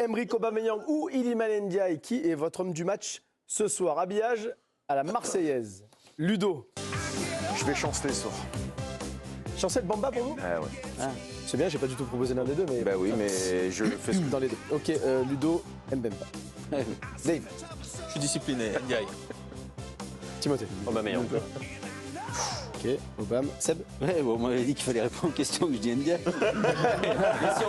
Pierre-Emerick Aubameyang ou Iliman Ndiaye, qui est votre homme du match ce soir? Habillage à la Marseillaise. Ludo. Je vais chanceler ce soir. Chancel Bamba pour vous? Ouais. C'est bien, j'ai pas du tout proposé l'un des deux, mais. Bah oui, mais je fais ce dans les deux. Ok, Ludo, Mbemba. Dave. Je suis discipliné, Ndiaye. Timothée. Aubameyang. Ok, Obama. Seb. Ouais, bon, on m'avait dit qu'il fallait répondre aux questions que je dis Ndiaye. si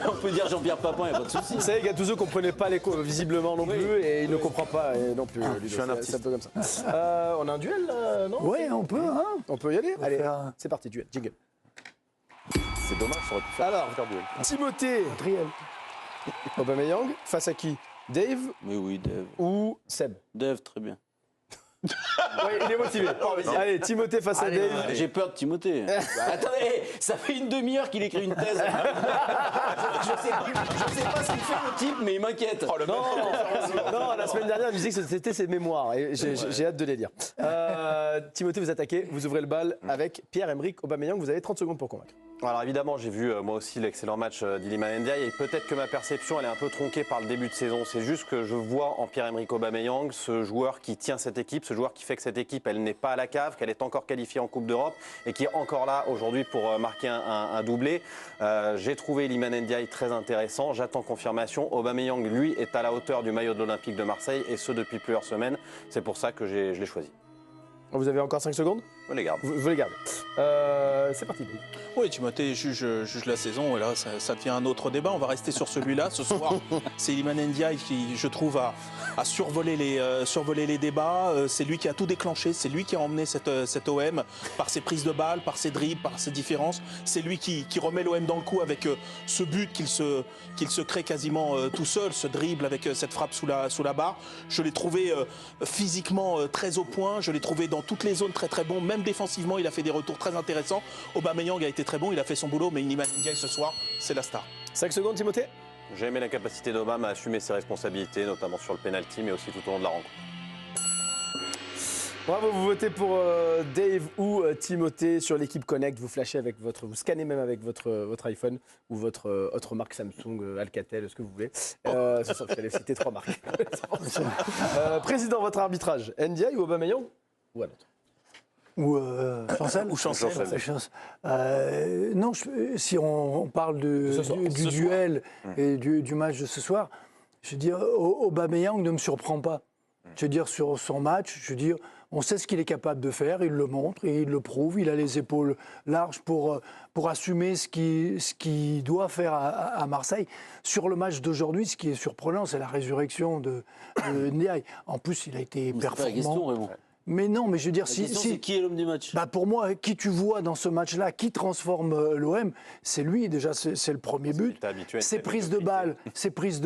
on peut dire Jean-Pierre Papin, il n'y a pas de souci. Vous savez, Gattuso ne comprenait pas l'écho visiblement non plus, et il ne comprend pas non plus. Ludo, je suis un artiste. C'est un peu comme ça. On a un duel là, non? Ouais, on peut, hein. On peut y aller? Allez, faire- c'est parti, duel, jingle. C'est dommage, ça aurait pu faire. Alors, faire duel. Timothée Triel. Aubameyang, face à qui? Dave Mais oui, Dave. ou Seb? Dave, très bien. Ouais, il est motivé. Allez, Timothée face à Dave. J'ai peur de Timothée. Attendez, ça fait une demi-heure qu'il écrit une thèse. je sais pas ce qu'il fait le type, mais il m'inquiète. Non, la semaine dernière, il disait que c'était ses mémoires et j'ai hâte de les lire. Timothée, vous attaquez, vous ouvrez le bal avec Pierre-Emerick Aubameyang. Vous avez 30 secondes pour convaincre. Alors évidemment, j'ai vu moi aussi l'excellent match d'Iliman Ndiaye et peut-être que ma perception elle est un peu tronquée par le début de saison. C'est juste que je vois en Pierre-Emerick Aubameyang ce joueur qui tient cette équipe, ce joueur qui fait que cette équipe elle n'est pas à la cave, qu'elle est encore qualifiée en Coupe d'Europe et qui est encore là aujourd'hui pour marquer un doublé. J'ai trouvé Iliman Ndiaye très intéressant, j'attends confirmation. Aubameyang lui est à la hauteur du maillot de l'Olympique de Marseille et ce depuis plusieurs semaines. C'est pour ça que je l'ai choisi. Vous avez encore 5 secondes? Je les garde. Vous les gardez. C'est parti. Oui, Timothée juge la saison et là, ça devient un autre débat. On va rester sur celui-là. Ce soir, c'est Iliman Ndiaye qui, je trouve, a survolé les débats. C'est lui qui a tout déclenché. C'est lui qui a emmené cette OM par ses prises de balles, par ses dribbles, par ses différences. C'est lui qui remet l'OM dans le coup avec ce but qu'il se crée quasiment tout seul, ce dribble avec cette frappe sous la barre. Je l'ai trouvé physiquement très au point. Je l'ai trouvé dans toutes les zones très très bon. Même défensivement, il a fait des retours très intéressants. Aubameyang a été très bon, il a fait son boulot, mais Iliman Ndiaye ce soir, c'est la star. 5 secondes, Timothée? J'ai aimé la capacité d'Obama à assumer ses responsabilités, notamment sur le penalty, mais aussi tout au long de la rencontre. Bravo, vous votez pour Dave ou Timothée sur l'équipe Connect. Vous flashez avec vous scannez même avec votre iPhone ou votre autre marque Samsung, Alcatel, ce que vous voulez. C'est ça, vous allez citer 3 marques. Président, votre arbitrage, Ndiaye ou Aubameyang ou un autre? Ou Chancel. Ou Chancel. Non, si on parle du duel et du match de ce soir, je veux dire, Aubameyang ne me surprend pas. Je veux dire, sur son match, je veux dire, on sait ce qu'il est capable de faire, il le montre et il le prouve. Il a les épaules larges pour assumer ce qu'il doit faire à Marseille. Sur le match d'aujourd'hui, ce qui est surprenant, c'est la résurrection de Ndiaye. En plus, il a été performant. C'est pas la question, Raymond. Mais non, mais je veux dire, C'est qui est l'homme du match? Bah pour moi, qui tu vois dans ce match-là, qui transforme l'OM, c'est lui déjà, c'est le premier but. Ses prises de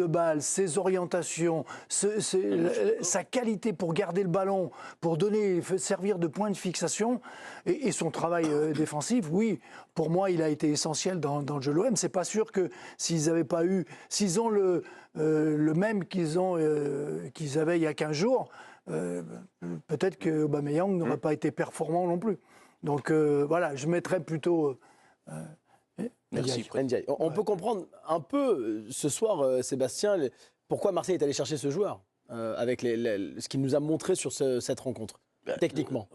balles, ses orientations, sa qualité pour garder le ballon, pour servir de point de fixation et son travail défensif. Oui, pour moi, il a été essentiel dans le jeu de l'OM. C'est pas sûr que s'ils ont le même qu'ils avaient il y a 15 jours. Peut-être que Aubameyang n'aurait pas été performant non plus. Donc voilà, je mettrais plutôt Merci. Ndiaye. On peut comprendre un peu ce soir, Sébastien, pourquoi Marseille est allé chercher ce joueur avec ce qu'il nous a montré sur cette rencontre, techniquement.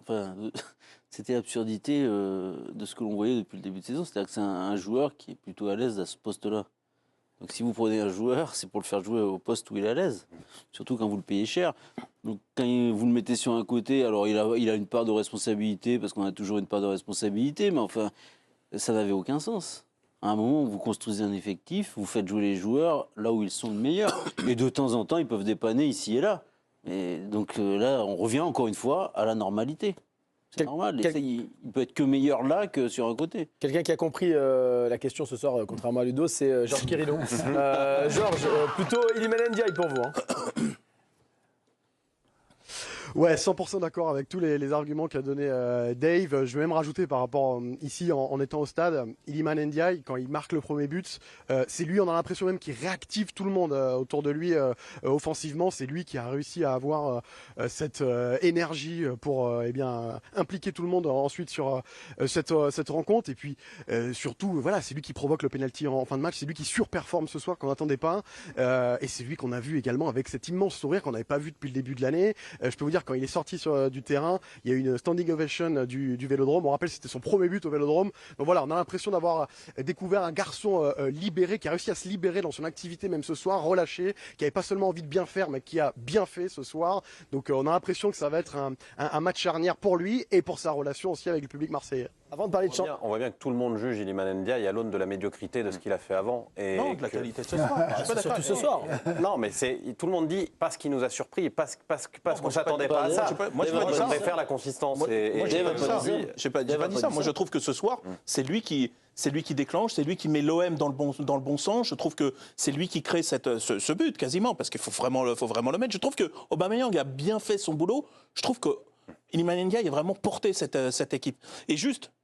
C'était l'absurdité de ce que l'on voyait depuis le début de saison. C'est-à-dire que c'est un joueur qui est plutôt à l'aise à ce poste-là. Donc si vous prenez un joueur, c'est pour le faire jouer au poste où il est à l'aise, surtout quand vous le payez cher. Donc quand vous le mettez sur un côté, alors il a une part de responsabilité, parce qu'on a toujours une part de responsabilité, mais enfin, ça n'avait aucun sens. À un moment, vous construisez un effectif, vous faites jouer les joueurs là où ils sont le meilleur, et de temps en temps, ils peuvent dépanner ici et là. Et donc là, on revient encore une fois à la normalité. C'est normal, il peut être que meilleur là que sur un côté. Quelqu'un qui a compris la question ce soir, contrairement à Ludo, c'est Georges Quirino. Georges, plutôt Iliman Ndiaye pour vous. Hein. Ouais, 100% d'accord avec tous les arguments qu'a donné Dave. Je vais même rajouter par rapport ici en étant au stade, Iliman Ndiaye, quand il marque le premier but, c'est lui, on a l'impression même qu'il réactive tout le monde autour de lui offensivement. C'est lui qui a réussi à avoir cette énergie pour impliquer tout le monde ensuite sur cette rencontre. Et puis surtout, voilà, c'est lui qui provoque le penalty en fin de match. C'est lui qui surperforme ce soir qu'on n'attendait pas. Et c'est lui qu'on a vu également avec cet immense sourire qu'on n'avait pas vu depuis le début de l'année. Je peux vous dire, quand il est sorti du terrain, il y a eu une standing ovation du Vélodrome. On rappelle, c'était son premier but au Vélodrome. Donc voilà, on a l'impression d'avoir découvert un garçon libéré, qui a réussi à se libérer dans son activité même ce soir, relâché, qui avait pas seulement envie de bien faire, mais qui a bien fait ce soir. Donc on a l'impression que ça va être un match charnière pour lui et pour sa relation aussi avec le public marseillais. Avant de parler de On voit bien que tout le monde juge Iliman Ndiaye à l'aune de la médiocrité de ce qu'il a fait avant. Et Non, de la qualité de ce soir. Je suis pas d'accord. surtout ce soir. Non, mais tout le monde dit parce qu'il nous a surpris, parce qu'on ne s'attendait pas à ça. Moi, je préfère la consistance. Moi, j'ai pas dit ça. Moi, je trouve que ce soir, c'est lui qui déclenche, c'est lui qui met l'OM dans le bon sens. Je trouve que c'est lui qui crée ce but quasiment, parce qu'il faut vraiment le mettre. Je trouve que Aubameyang a bien fait son boulot. Je trouve que Iliman Ndiaye a vraiment porté cette équipe.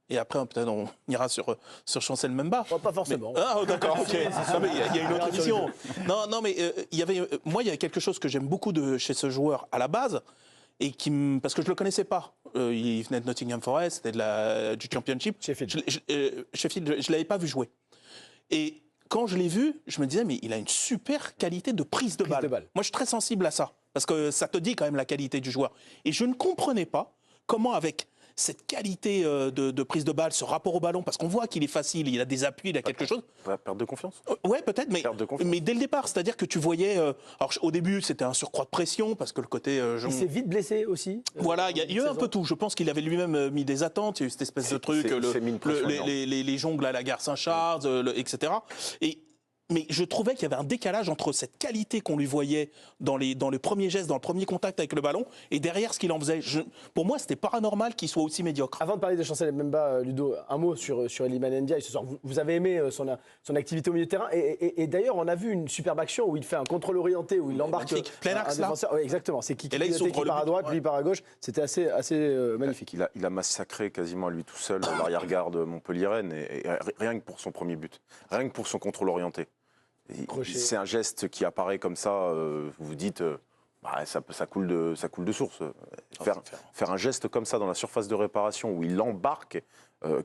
Et après, peut-être on ira sur Chancel Mbemba. Pas forcément. D'accord, ok. Il y a une autre vision. Non, mais il y a quelque chose que j'aime beaucoup chez ce joueur à la base, et parce que je le connaissais pas. Il venait de Nottingham Forest, c'était du Championship. Sheffield. Sheffield, je l'avais pas vu jouer. Et quand je l'ai vu, je me disais, mais il a une super qualité de prise de balle. Moi, je suis très sensible à ça, parce que ça te dit quand même la qualité du joueur. Et je ne comprenais pas comment, avec cette qualité de prise de balle, ce rapport au ballon, parce qu'on voit qu'il est facile, il a des appuis, il a quelque chose. Perte de confiance. Ouais, peut-être, mais dès le départ, c'est-à-dire que tu voyais. Alors, au début, c'était un surcroît de pression, parce que le côté. Il s'est vite blessé aussi. Voilà, il y a eu un peu tout. Je pense qu'il avait lui-même mis des attentes, il y a eu cette espèce de truc, les jongles à la gare Saint-Charles, etc. Mais je trouvais qu'il y avait un décalage entre cette qualité qu'on lui voyait dans les premiers gestes, dans le premier contact avec le ballon, et derrière ce qu'il en faisait. Pour moi, c'était paranormal qu'il soit aussi médiocre. Avant de parler de Chancel Mbemba, Ludo, un mot sur Iliman Ndiaye ce soir. Vous avez aimé son activité au milieu de terrain, et d'ailleurs, on a vu une superbe action où il fait un contrôle orienté, où il embarque plein axe, là. Oui, exactement. C'est qui part à droite, lui part à gauche. C'était assez magnifique. Il a massacré quasiment à lui tout seul l'arrière-garde montpelliéraine, et rien que pour son premier but, rien que pour son contrôle orienté. C'est un geste qui apparaît comme ça, vous vous dites, ça coule de source. Faire un geste comme ça dans la surface de réparation où il embarque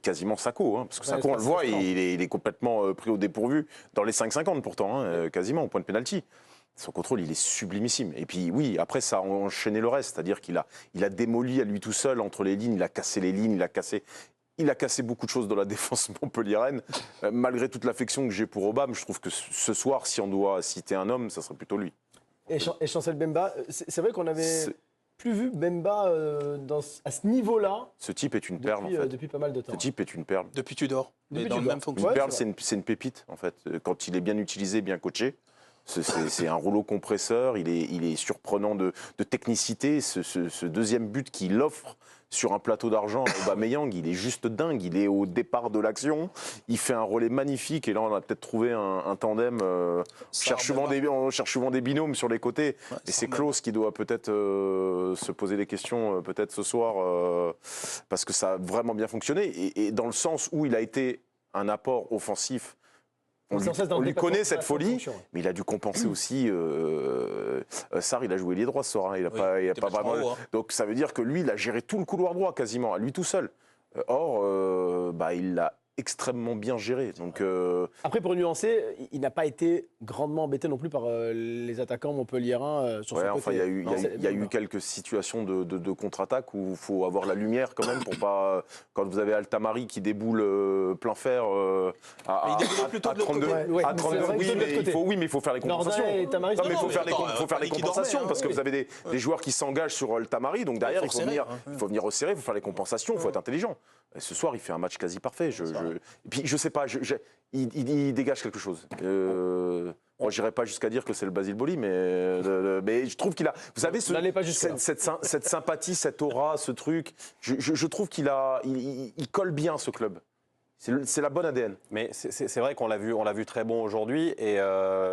quasiment Sakho, parce que Sakho, on le voit, il est complètement pris au dépourvu, dans les 5,50 pourtant, quasiment au point de pénalty. Son contrôle, il est sublimissime. Et puis oui, après ça a enchaîné le reste, c'est-à-dire qu'il a démoli à lui tout seul entre les lignes, il a cassé les lignes, il a cassé beaucoup de choses dans la défense montpelliéraine. Malgré toute l'affection que j'ai pour Aubame, je trouve que ce soir, si on doit citer un homme, ça serait plutôt lui. Et Chancel Mbemba, c'est vrai qu'on avait plus vu Mbemba à ce niveau-là. Ce type est une perle, en fait. Depuis pas mal de temps. Ce type est une perle. Depuis Tudor. Depuis dans Tudor. le même fonction. Une perle, c'est une pépite, en fait. Quand il est bien utilisé, bien coaché. C'est un rouleau compresseur, il est surprenant de technicité. Ce deuxième but qu'il offre sur un plateau d'argent à Aubameyang, il est juste dingue. Il est au départ de l'action, il fait un relais magnifique. Et là, on a peut-être trouvé un tandem. On cherche souvent des binômes sur les côtés. Et c'est Klose qui doit peut-être se poser des questions peut-être ce soir, parce que ça a vraiment bien fonctionné. Et dans le sens où il a été un apport offensif. On lui connaît cette folie, mais il a dû compenser aussi. Sarr, il a joué lié droit ce soir. Il a pas vraiment. Donc ça veut dire que lui, il a géré tout le couloir droit quasiment, à lui tout seul. Or, il l'a extrêmement bien géré. Donc, après, pour nuancer, il n'a pas été grandement embêté non plus par les attaquants montpelliérains sur son côté. Il y a eu quelques situations de contre-attaque où il faut avoir la lumière quand même pour pas. Quand vous avez Altamari qui déboule plein fer à 32. Oui, mais il faut faire les compensations. Il faut faire les compensations parce que vous avez des joueurs qui s'engagent sur Altamari. Donc derrière, il faut venir resserrer, il faut faire les compensations, il faut être intelligent. Et ce soir, il fait un match quasi parfait. Et puis, je sais pas, il dégage quelque chose. Moi, j'irai pas jusqu'à dire que c'est le Basile Boli, mais je trouve qu'il a. Vous savez, cette sympathie, cette aura, ce truc. Je trouve qu'il colle bien ce club. C'est la bonne ADN. Mais c'est vrai qu'on l'a vu très bon aujourd'hui et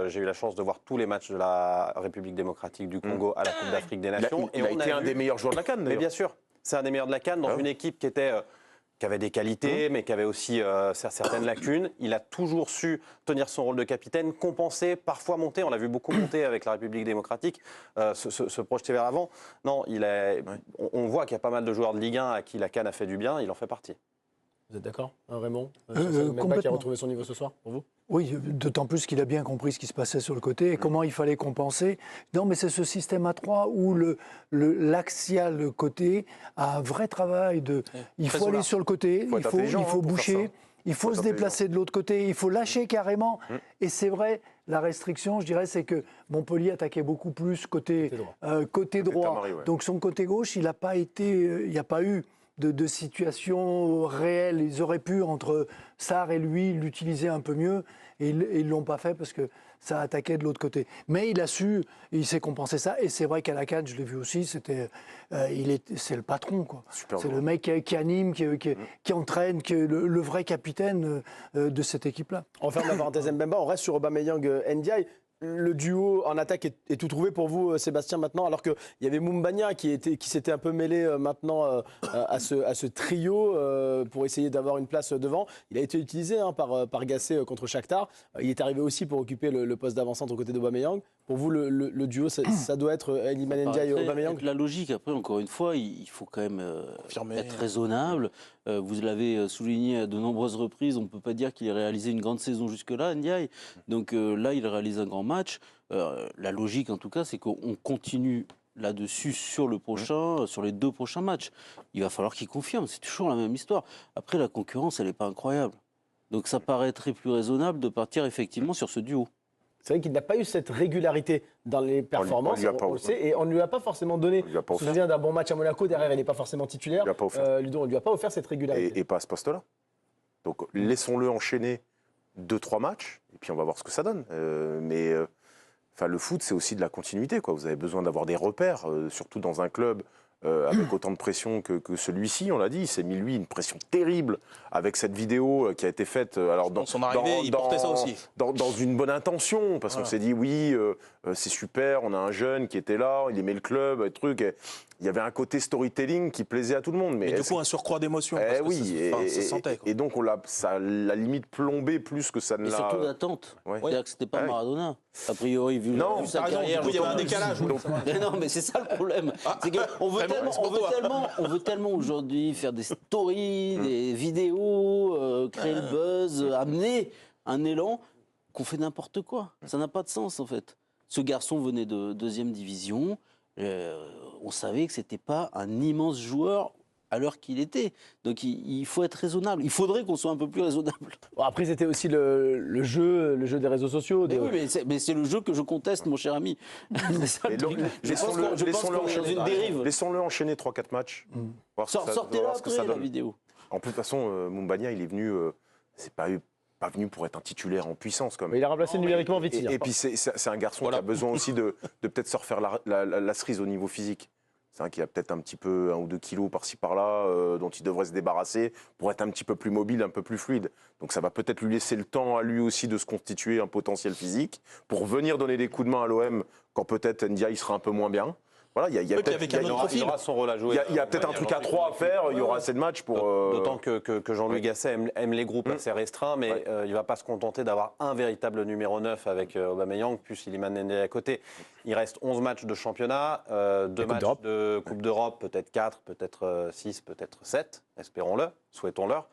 j'ai eu la chance de voir tous les matchs de la République démocratique du Congo à la Coupe d'Afrique des Nations. Il a été un des meilleurs joueurs de la CAN, Mais d'ailleurs. bien sûr, c'est un des meilleurs de la CAN dans une équipe qui avait des qualités, mais qui avait aussi certaines lacunes. Il a toujours su tenir son rôle de capitaine, compenser, parfois monter. On l'a vu beaucoup monter avec la République démocratique, se projeter vers l'avant. Non, on voit qu'il y a pas mal de joueurs de Ligue 1 à qui la CAN a fait du bien. Il en fait partie. Vous êtes d'accord, Raymond Complètement. Qui a retrouvé son niveau ce soir, pour vous? Oui, d'autant plus qu'il a bien compris ce qui se passait sur le côté et comment il fallait compenser. Non, mais c'est ce système à 3 où l'axial côté a un vrai travail de. Il faut aller sur le côté, il faut boucher, il faut se déplacer de l'autre côté, il faut lâcher carrément. Et c'est vrai, la restriction, je dirais, c'est que Montpellier attaquait beaucoup plus côté droit. Tamari, ouais. Donc son côté gauche, il n'y a pas eu de situation réelle. Ils auraient pu, entre Sarr et lui, l'utiliser un peu mieux. Et ils ne l'ont pas fait parce que ça attaquait de l'autre côté. Mais il s'est compensé ça. Et c'est vrai qu'à la CAN, je l'ai vu aussi, c'est le patron, quoi. C'est le mec qui anime, qui entraîne, qui est le vrai capitaine de cette équipe-là. On ferme la parenthèse Mbemba, on reste sur Aubameyang Ndiaye. Le duo en attaque est tout trouvé pour vous, Sébastien, maintenant, alors qu'il y avait Moumbagna qui s'était un peu mêlé maintenant à ce trio pour essayer d'avoir une place devant. Il a été utilisé par Gasset contre Shakhtar. Il est arrivé aussi pour occuper le poste d'avant-centre aux côtés d'Aubameyang. Pour vous, le duo, ça doit être Iliman Ndiaye et Aubameyang? La logique, après, encore une fois, il faut quand même être raisonnable. Vous l'avez souligné à de nombreuses reprises, on ne peut pas dire qu'il ait réalisé une grande saison jusque-là, Ndiaye. Donc là, il réalise un grand match. La logique, en tout cas, c'est qu'on continue là-dessus sur les 2 prochains matchs. Il va falloir qu'il confirme, c'est toujours la même histoire. Après, la concurrence, elle n'est pas incroyable. Donc ça paraîtrait plus raisonnable de partir effectivement sur ce duo. C'est vrai qu'il n'a pas eu cette régularité dans les performances, on le sait, et on ne lui a pas forcément donné. On se souvient d'un bon match à Monaco, derrière il n'est pas forcément titulaire. Ludo, on ne lui a pas offert cette régularité. Et pas à ce poste-là. Donc laissons-le enchaîner 2-3 matchs, et puis on va voir ce que ça donne. Le foot, c'est aussi de la continuité, quoi. Vous avez besoin d'avoir des repères, surtout dans un club avec autant de pression que celui-ci, on l'a dit. Il s'est mis, lui, une pression terrible avec cette vidéo qui a été faite. Alors, dans son arrivée, il portait ça aussi. Dans une bonne intention, parce qu'on s'est dit, oui, c'est super, on a un jeune qui était là, il aimait le club, et truc. Il y avait un côté storytelling qui plaisait à tout le monde. Mais du coup, un surcroît d'émotion. Oui, ça sentait. Et donc, ça l'a limite plombé plus que ça ne l'a. Et surtout d'attente. Ouais. C'est-à-dire que c'était pas Maradona. A priori, vu sa carrière. Il y avait un décalage. Mais non, mais c'est ça le problème. C'est qu'on veut tellement aujourd'hui faire des stories, des vidéos, créer le buzz, amener un élan, qu'on fait n'importe quoi. Ça n'a pas de sens, en fait. Ce garçon venait de 2e division. On savait que c'était pas un immense joueur à l'heure qu'il était. Donc il faut être raisonnable. Il faudrait qu'on soit un peu plus raisonnable. Bon, après, c'était aussi le jeu des réseaux sociaux. Mais oui, mais c'est le jeu que je conteste, mon cher ami. Laissons-le enchaîner 3-4 matchs. Sortez-la après, la vidéo. En plus, de toute façon, Moumbagna, il est venu... c'est pas venu pour être un titulaire en puissance. Mais il a remplacé numériquement Viti. Et puis, c'est un garçon qui a besoin aussi de peut-être se refaire la cerise au niveau physique. C'est vrai qu'il y a peut-être un petit peu 1 ou 2 kilos par-ci par-là dont il devrait se débarrasser pour être un petit peu plus mobile, un peu plus fluide. Donc ça va peut-être lui laisser le temps à lui aussi de se constituer un potentiel physique pour venir donner des coups de main à l'OM quand peut-être Ndiaye sera un peu moins bien. Voilà, il aura son rôle à jouer. Il y a peut-être un truc à 3 à faire, il y aura assez de matchs pour... D'autant que Jean-Louis Gasset aime les groupes assez restreints, mais il ne va pas se contenter d'avoir un véritable numéro 9 avec Aubameyang, plus Iliman Ndiaye à côté. Il reste 11 matchs de championnat, 2 matchs de Coupe d'Europe, peut-être 4, peut-être 6, peut-être 7, espérons-le, souhaitons-leur.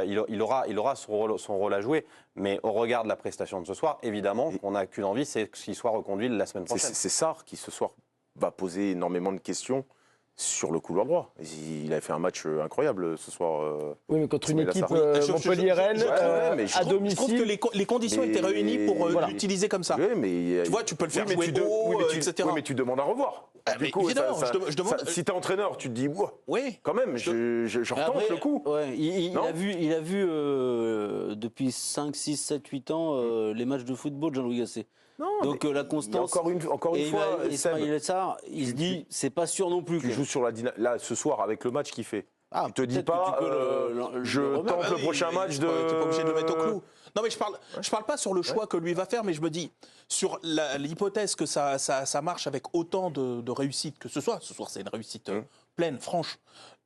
Il aura son rôle à jouer, mais au regard de la prestation de ce soir, évidemment, qu'on n'a qu'une envie, c'est qu'il soit reconduit la semaine prochaine. C'est Sarr qui, ce soir, va poser énormément de questions sur le couloir droit. Il avait fait un match incroyable ce soir. Oui, mais contre une équipe Montpellier-Rennes, à domicile. Je trouve que les conditions étaient réunies pour l'utiliser comme ça. Oui, mais, tu vois, tu peux le faire jouer haut, etc. Oui, mais tu demandes à revoir. Du coup, je demande. Si t'es entraîneur, tu te dis, oui, quand même, je retente le coup. Ouais, il a vu depuis 5, 6, 7, 8 ans les matchs de football, Jean-Louis Gasset. Non, donc la constance. Encore une fois, il se dit, c'est pas sûr non plus. Tu joues sur la là ce soir avec le match qu'il fait. Il te dit peut-être que pas, tu peux je remettre. tente le prochain match de. T'es pas obligé de le mettre au clou. Non, mais je parle pas sur le choix que lui va faire, mais je me dis, sur l'hypothèse que ça marche avec autant de réussite que ce soir c'est une réussite pleine, franche.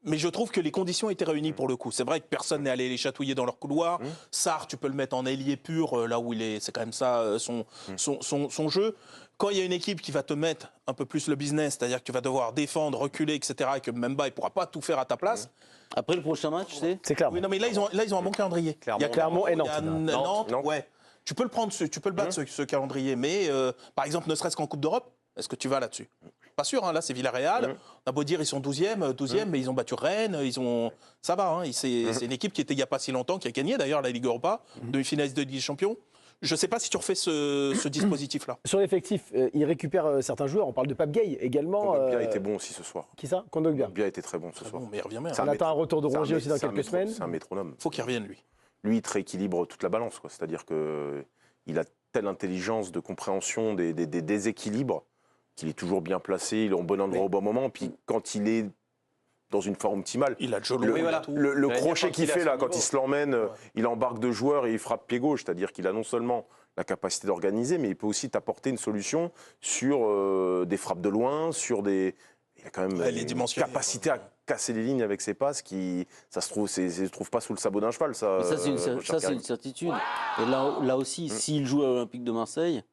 Mais je trouve que les conditions étaient réunies pour le coup. C'est vrai que personne n'est allé les chatouiller dans leur couloir. Sarr, tu peux le mettre en ailier pur, là où il est. C'est quand même ça son jeu. Quand il y a une équipe qui va te mettre un peu plus le business, c'est-à-dire que tu vas devoir défendre, reculer, etc., et que Mbemba, il ne pourra pas tout faire à ta place. Après le prochain match, C'est clair. Oui, non, mais là, ils ont un bon calendrier. Il y a Clermont et Nantes. Il y a Nantes, Nantes. ouais. Tu peux le prendre, tu peux le battre, ce calendrier. Mais, par exemple, ne serait-ce qu'en Coupe d'Europe, est-ce que tu vas là-dessus? Pas sûr, hein, là, c'est Villarreal. On a beau dire, ils sont 12e, mais ils ont battu Rennes. Ça va, hein, c'est une équipe qui était il n'y a pas si longtemps, qui a gagné d'ailleurs la Ligue Europa, demi-finaliste de Ligue des Champions. Je ne sais pas si tu refais ce dispositif-là. Sur l'effectif, il récupère certains joueurs. On parle de Pape Gueye également. Kondogbia était bon aussi ce soir. Qui ça? Kondogbia. Kondogbia était très bon ce soir. Bon, mais il revient bien. On attend un retour de Rongier aussi dans C'est un quelques semaines. C'est un métronome. Faut qu'il revienne, lui. Lui, il te rééquilibre toute la balance, quoi. C'est-à-dire qu'il a telle intelligence de compréhension des déséquilibres qu'il est toujours bien placé, il est en bon endroit au bon moment. Puis quand il est dans une forme optimale, Il a Jolo. le crochet qu'il fait là, quand il se l'emmène, Ouais. il embarque deux joueurs et il frappe pied gauche. C'est-à-dire qu'il a non seulement la capacité d'organiser, mais il peut aussi t'apporter une solution sur des frappes de loin, sur des... Il a quand même les une dimensions. capacité à casser les lignes avec ses passes qui, ça se trouve pas sous le sabot d'un cheval. Ça, Mais ça, c'est cher Karim. une certitude. Et là aussi, s'il joue à l'Olympique de Marseille,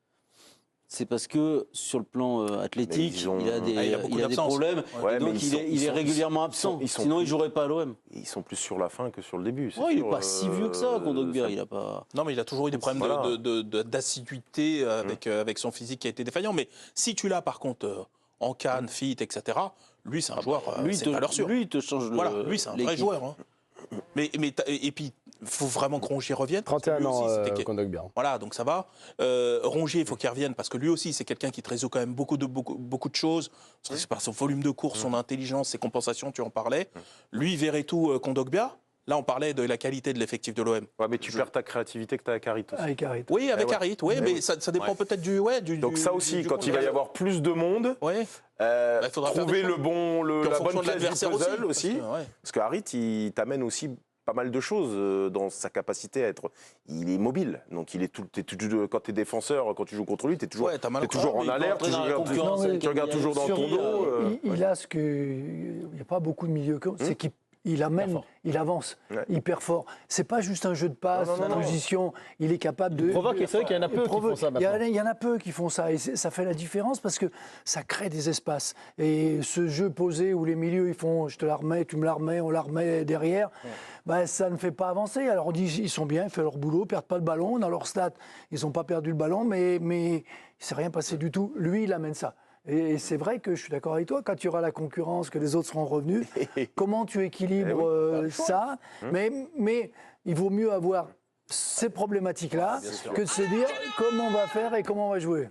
c'est parce que sur le plan athlétique, ils ont- il a des, il a beaucoup il a des d'absences. problèmes. Ouais, et donc, mais il est régulièrement absent. Sinon, il ne jouerait pas à l'OM. Ils sont plus sur la fin que sur le début. Oh, il n'est sûr, pas si vieux que ça, Kondogbia. ça- Il a pas... Non, mais il a toujours eu des problèmes Voilà. d'assiduité avec son physique qui a été défaillant. Mais si tu l'as, par contre, en canne, fit, etc., lui, c'est un joueur, c'est une valeur sûre. Lui, il te change le. Voilà, lui, c'est un vrai l'équipe. joueur. Hein. Et puis, il faut vraiment que Rongier revienne. parce que 31 lui ans, aussi, c'était Kondogbia. Voilà, donc ça va. Rongier, il faut qu'il revienne parce que lui aussi, c'est quelqu'un qui te résout quand même beaucoup de choses. C'est par son volume de course, son intelligence, ses compensations, tu en parlais. Lui, Verretou, Kondogbia. Là, on parlait de la qualité de l'effectif de l'OM. Ouais, mais tu perds ta créativité que tu as avec Harit aussi. Avec Harit. Oui, avec ouais. Harit, oui, Eh mais oui. ça dépend peut-être du Donc ça aussi, du quand il va y contexte. avoir plus de monde, Ouais. Il faudra faire trouver des le choix. bon, Puis en la fonction bonne de pièce du l'adversaire puzzle aussi. aussi. Parce que, ouais. Parce que Harit, il t'amène aussi pas mal de choses dans sa capacité à être. Il est mobile, donc il est quand tu es défenseur, quand tu joues contre lui, tu es toujours, Ouais, t'as mal au toujours corps, en mais il peut alerte, entrer dans la concurrence avec tu regardes Emiliano toujours dans ton Suri, dos. Il a ce que. Il n'y a pas beaucoup de milieux. C'est qu'il amène, il avance, Ouais. hyper fort. C'est pas juste un jeu de passe, Non, non, non, de position. Il est capable de. Il provoque, et c'est vrai qu'il y en a peu qui font ça Il y maintenant. il y en a peu qui font ça. Et ça fait la différence parce que ça crée des espaces. Et ce jeu posé où les milieux, ils font je te la remets, tu me la remets, on la remet derrière, ben, ça ne fait pas avancer. Alors on dit ils sont bien, ils font leur boulot, ils perdent pas le ballon. Dans leur stats, ils n'ont pas perdu le ballon, mais il ne s'est rien passé du tout. Lui, il amène ça. Et c'est vrai que je suis d'accord avec toi, quand tu auras la concurrence, que les autres seront revenus, comment tu équilibres ça, mais il vaut mieux avoir ces problématiques-là que de se dire comment on va faire et comment on va jouer.